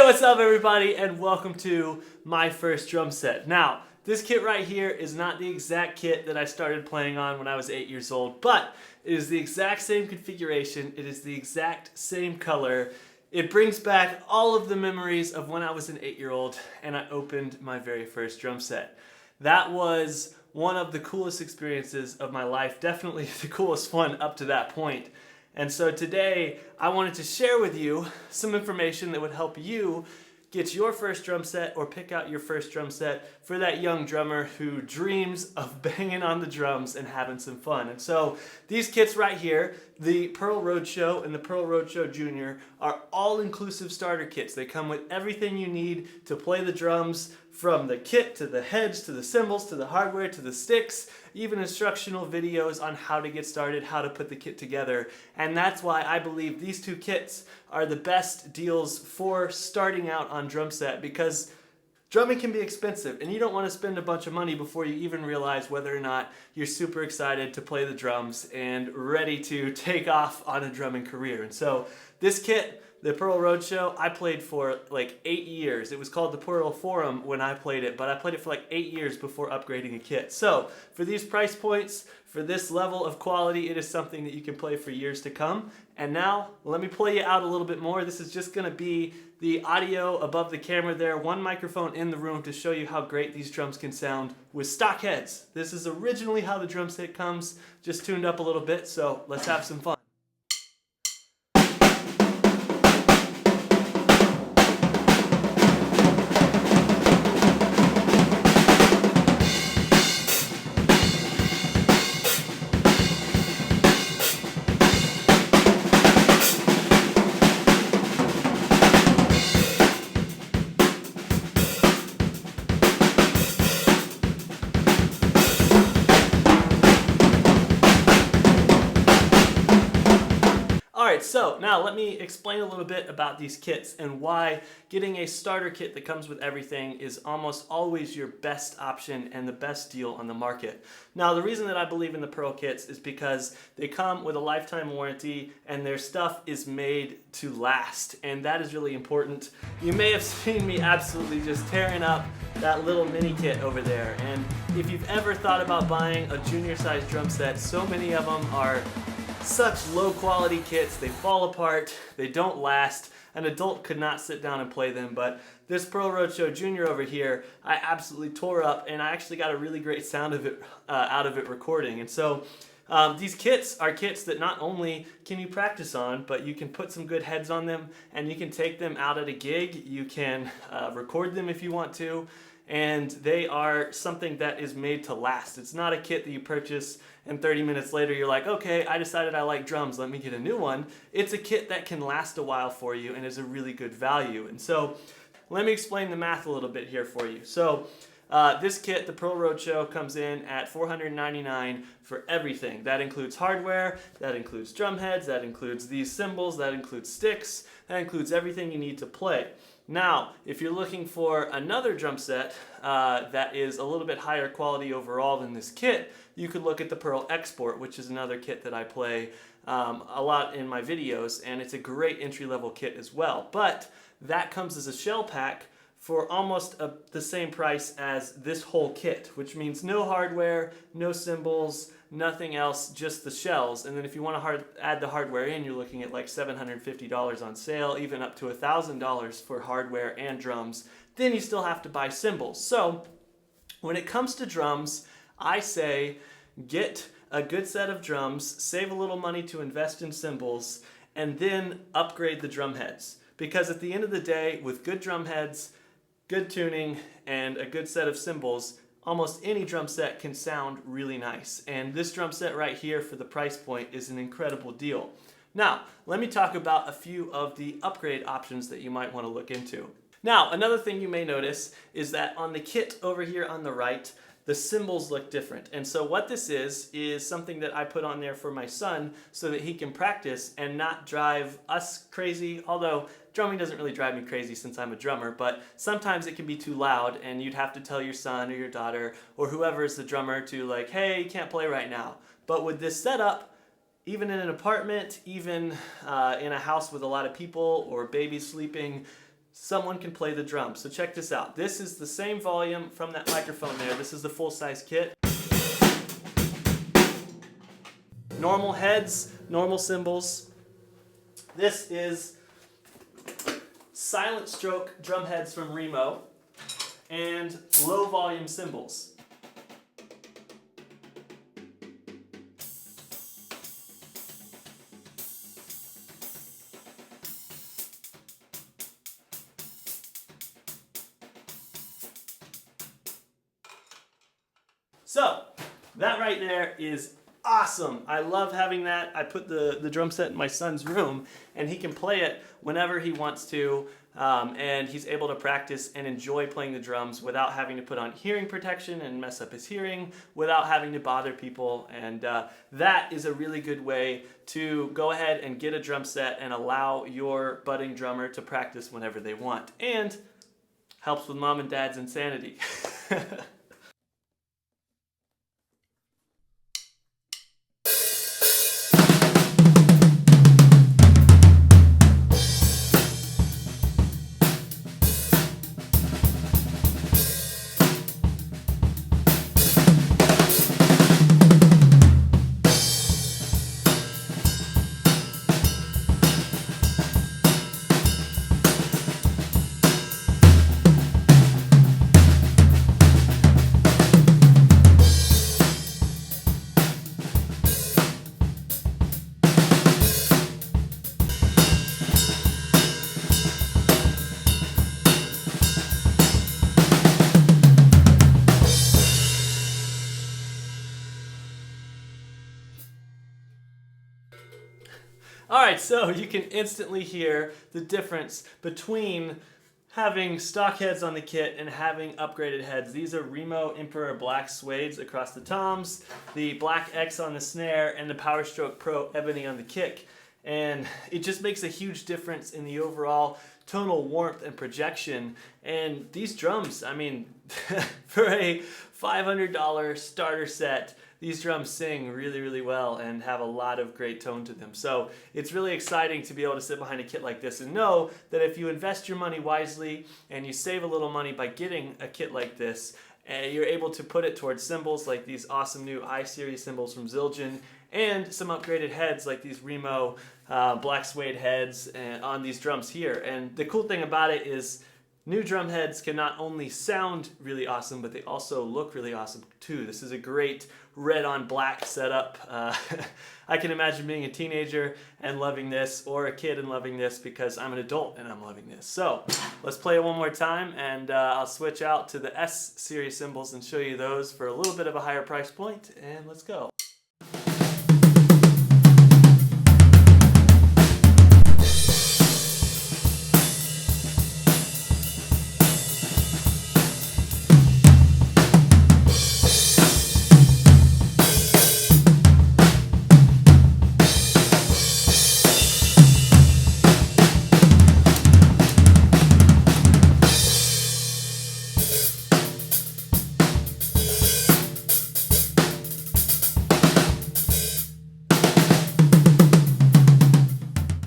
what's up everybody, and welcome to my first drum set. Now, this kit right here is not the exact kit that I started playing on when I was 8 years old, but it is the exact same configuration, it is the exact same color. It brings back all of the memories of when I was an 8-year-old and I opened my very first drum set. That was one of the coolest experiences of my life, definitely the coolest one up to that point. And so today I wanted to share with you some information that would help you get your first drum set or pick out your first drum set for that young drummer who dreams of banging on the drums and having some fun. And so these kits right here, the Pearl Roadshow and the Pearl Roadshow Junior, are all-inclusive starter kits. They come with everything you need to play the drums, from the kit to the heads to the cymbals to the hardware to the sticks, even instructional videos on how to get started, how to put the kit together. And that's why I believe these two kits are the best deals for starting out on drum set, because drumming can be expensive and you don't want to spend a bunch of money before you even realize whether or not you're super excited to play the drums and ready to take off on a drumming career. And so this kit, the Pearl Roadshow, I played for like 8 years. It was called the Pearl Forum when I played it, but I played it for like 8 years before upgrading a kit. So for these price points, for this level of quality, it is something that you can play for years to come. And now, let me play you out a little bit more. This is just gonna be the audio above the camera there, one microphone in the room to show you how great these drums can sound with stock heads. This is originally how the drum set comes, just tuned up a little bit, so let's have some fun. Alright, so now let me explain a little bit about these kits and why getting a starter kit that comes with everything is almost always your best option and the best deal on the market. Now, the reason that I believe in the Pearl kits is because they come with a lifetime warranty and their stuff is made to last, and that is really important. You may have seen me absolutely just tearing up that little mini kit over there, and if you've ever thought about buying a junior size drum set, so many of them are such low quality kits, they fall apart, they don't last. An adult could not sit down and play them, but this Pearl Roadshow Junior over here, I absolutely tore up, and I actually got a really great sound of it out of it recording. And so these kits are kits that not only can you practice on, but you can put some good heads on them, and you can take them out at a gig, you can record them if you want to, and they are something that is made to last. It's not a kit that you purchase and 30 minutes later you're like, okay, I decided I like drums, let me get a new one. It's a kit that can last a while for you and is a really good value. And so let me explain the math a little bit here for you. So this kit, the Pearl Roadshow, comes in at $499 for everything. That includes hardware, that includes drum heads, that includes these cymbals, that includes sticks, that includes everything you need to play. Now, if you're looking for another drum set that is a little bit higher quality overall than this kit, you could look at the Pearl Export, which is another kit that I play a lot in my videos, and it's a great entry-level kit as well. But that comes as a shell pack for almost the same price as this whole kit, which means no hardware, no cymbals, nothing else, just the shells. And then if you want to add the hardware in, you're looking at like $750 on sale, even up to $1,000 for hardware and drums. Then you still have to buy cymbals. So when it comes to drums, I say get a good set of drums, save a little money to invest in cymbals, and then upgrade the drum heads. Because at the end of the day, with good drum heads, good tuning, and a good set of cymbals, almost any drum set can sound really nice. And this drum set right here for the price point is an incredible deal. Now, let me talk about a few of the upgrade options that you might want to look into. Now, another thing you may notice is that on the kit over here on the right, the cymbals look different. And so what this is something that I put on there for my son so that he can practice and not drive us crazy, although drumming doesn't really drive me crazy since I'm a drummer, but sometimes it can be too loud and you'd have to tell your son or your daughter or whoever is the drummer to like, hey, you can't play right now. But with this setup, even in an apartment, even in a house with a lot of people or babies sleeping, someone can play the drums. So check this out. This is the same volume from that microphone there. This is the full-size kit. Normal heads, normal cymbals. This is silent stroke drum heads from Remo and low volume cymbals. So that right there is awesome. I love having that. I put the drum set in my son's room and he can play it whenever he wants to, and he's able to practice and enjoy playing the drums without having to put on hearing protection and mess up his hearing, without having to bother people. And that is a really good way to go ahead and get a drum set and allow your budding drummer to practice whenever they want, and helps with mom and dad's insanity. Alright, so you can instantly hear the difference between having stock heads on the kit and having upgraded heads. These are Remo Emperor black suedes across the toms, the black X on the snare, and the Power Stroke Pro ebony on the kick. And it just makes a huge difference in the overall tonal warmth and projection. And these drums, I mean, for a $500 starter set, these drums sing really, really well and have a lot of great tone to them. So it's really exciting to be able to sit behind a kit like this and know that if you invest your money wisely and you save a little money by getting a kit like this, you're able to put it towards cymbals like these awesome new I-Series cymbals from Zildjian, and some upgraded heads like these Remo black suede heads on these drums here. And the cool thing about it is new drum heads can not only sound really awesome, but they also look really awesome too. This is a great red on black setup. I can imagine being a teenager and loving this, or a kid and loving this, because I'm an adult and I'm loving this. So let's play it one more time, and I'll switch out to the S-Series cymbals and show you those for a little bit of a higher price point, and let's go.